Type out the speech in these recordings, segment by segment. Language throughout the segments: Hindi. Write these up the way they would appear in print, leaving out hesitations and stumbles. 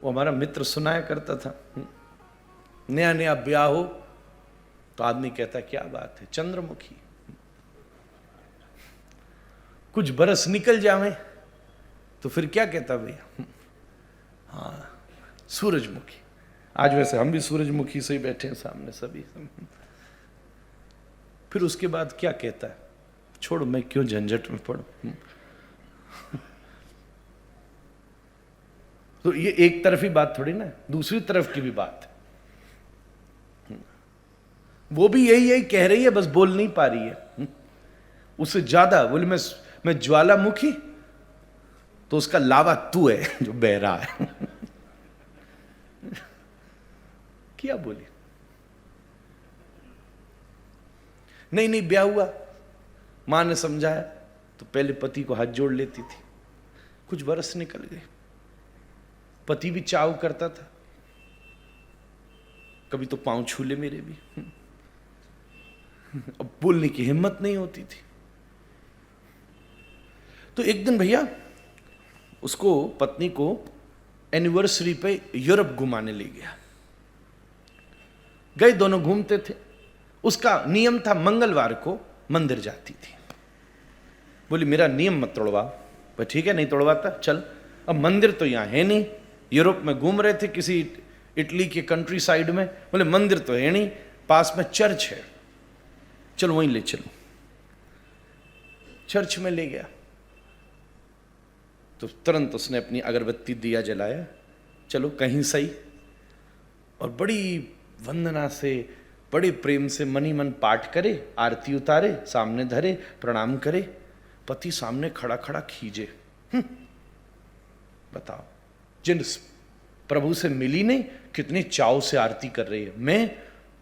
वो हमारा मित्र सुनाया करता था। नया नया ब्याह हो तो आदमी कहता क्या बात है, चंद्रमुखी। कुछ बरस निकल जावे तो फिर क्या कहता भैया, हाँ सूरजमुखी। आज वैसे हम भी सूरजमुखी से ही बैठे हैं सामने सभी। फिर उसके बाद क्या कहता है, छोड़ो मैं क्यों झंझट में पड़ूं। तो ये एक तरफी बात थोड़ी ना, दूसरी तरफ की भी बात है। वो भी यही यही कह रही है, बस बोल नहीं पा रही है। उससे ज्यादा बोले मैं ज्वालामुखी, तो उसका लावा तू है जो बह रहा है। क्या बोली, नहीं ब्याह हुआ, मां ने समझाया तो पहले पति को हाथ जोड़ लेती थी। कुछ बरस निकल गए, पति भी चाव करता था, कभी तो पांव छू ले मेरे भी। अब बोलने की हिम्मत नहीं होती थी। तो एक दिन भैया उसको पत्नी को एनिवर्सरी पे यूरोप घुमाने ले गया। गए, दोनों घूमते थे। उसका नियम था मंगलवार को मंदिर जाती थी। बोली मेरा नियम मत तोड़वा। भाई ठीक है, नहीं तोड़वाता, चल। अब मंदिर तो यहां है नहीं, यूरोप में घूम रहे थे किसी इटली के कंट्री साइड में। बोले मंदिर तो है नहीं, पास में चर्च है, चलो वहीं ले चलो। चर्च में ले गया तो तुरंत उसने अपनी अगरबत्ती दिया जलाया, चलो कहीं सही। और बड़ी वंदना से, बड़े प्रेम से मनी मन पाठ करे, आरती उतारे, सामने धरे, प्रणाम करे। पति सामने खड़ा खड़ा खींचे। बताओ, जिन प्रभु से मिली नहीं, कितने चाव से आरती कर रही है। मैं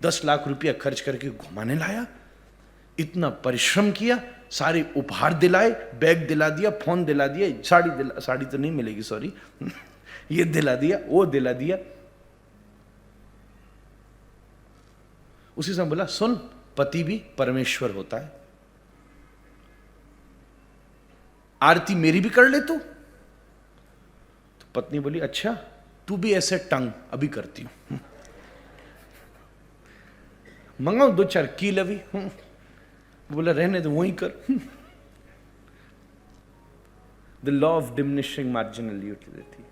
10 लाख रुपया खर्च करके घुमाने लाया, इतना परिश्रम किया, सारे उपहार दिलाए, बैग दिला दिया, फोन दिला दिया, साड़ी तो नहीं मिलेगी सॉरी, ये दिला दिया, वो दिला दिया। उसी समय बोला सुन, पति भी परमेश्वर होता है, आरती मेरी भी कर ले तू। तो पत्नी बोली अच्छा, तू भी ऐसे टंग, अभी करती हूं, मंगाओ 2-4 कील अभी। बोला रहने दो, वहीं कर। The law of diminishing marginal utility.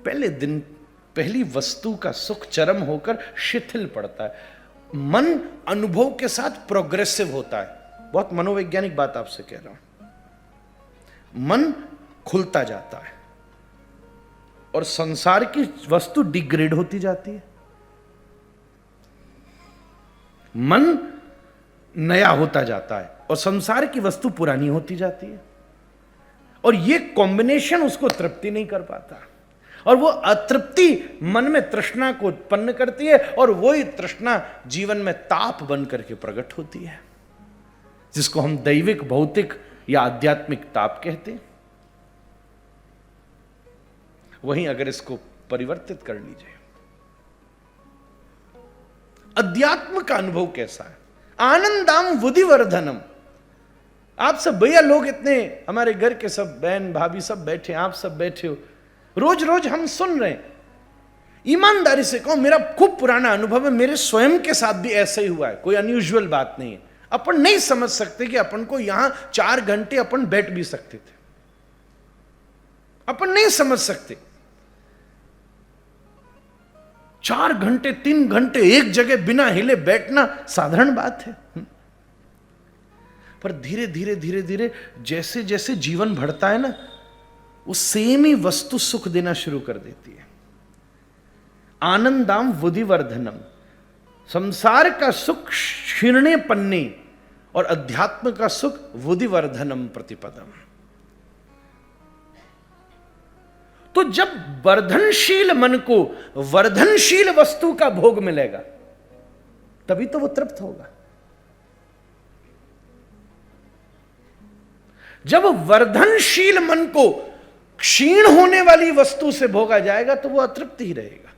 पहले दिन पहली वस्तु का सुख चरम होकर शिथिल पड़ता है। मन अनुभव के साथ प्रोग्रेसिव होता है। बहुत मनोवैज्ञानिक बात आपसे कह रहा हूं। मन खुलता जाता है और संसार की वस्तु डिग्रेड होती जाती है। मन नया होता जाता है और संसार की वस्तु पुरानी होती जाती है। और यह कॉम्बिनेशन उसको तृप्ति नहीं कर पाता, और वो अतृप्ति मन में तृष्णा को उत्पन्न करती है, और वही तृष्णा जीवन में ताप बन करके प्रकट होती है, जिसको हम दैविक, भौतिक या आध्यात्मिक ताप कहते हैं। वहीं अगर इसको परिवर्तित कर लीजिए, अध्यात्म का अनुभव कैसा है? आनंदाम बुद्धिवर्धनम। आप सब भैया लोग इतने, हमारे घर के सब बहन भाभी सब बैठे, आप सब बैठे हो, रोज रोज हम सुन रहे हैं। ईमानदारी से कहूं, मेरा खूब पुराना अनुभव है, मेरे स्वयं के साथ भी ऐसा ही हुआ है, कोई अनयूजुअल बात नहीं है। अपन नहीं समझ सकते कि अपन को यहां 4 घंटे अपन बैठ भी सकते थे, अपन नहीं समझ सकते। 4 घंटे 3 घंटे एक जगह बिना हिले बैठना साधारण बात है। पर धीरे धीरे धीरे धीरे जैसे जैसे जीवन बढ़ता है ना, वो सेम ही वस्तु सुख देना शुरू कर देती है। आनंदाम बुद्धिवर्धनम। संसार का सुख क्षीर्णे पन्ने और अध्यात्म का सुख बुद्धिवर्धनम प्रतिपदम। तो जब वर्धनशील मन को वर्धनशील वस्तु का भोग मिलेगा, तभी तो वो तृप्त होगा। जब वर्धनशील मन को क्षीण होने वाली वस्तु से भोगा जाएगा, तो वो अतृप्त ही रहेगा।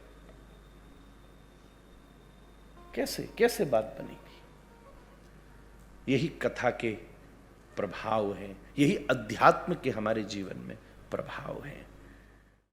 कैसे बात बनेगी? यही कथा के प्रभाव हैं, यही अध्यात्म के हमारे जीवन में प्रभाव हैं।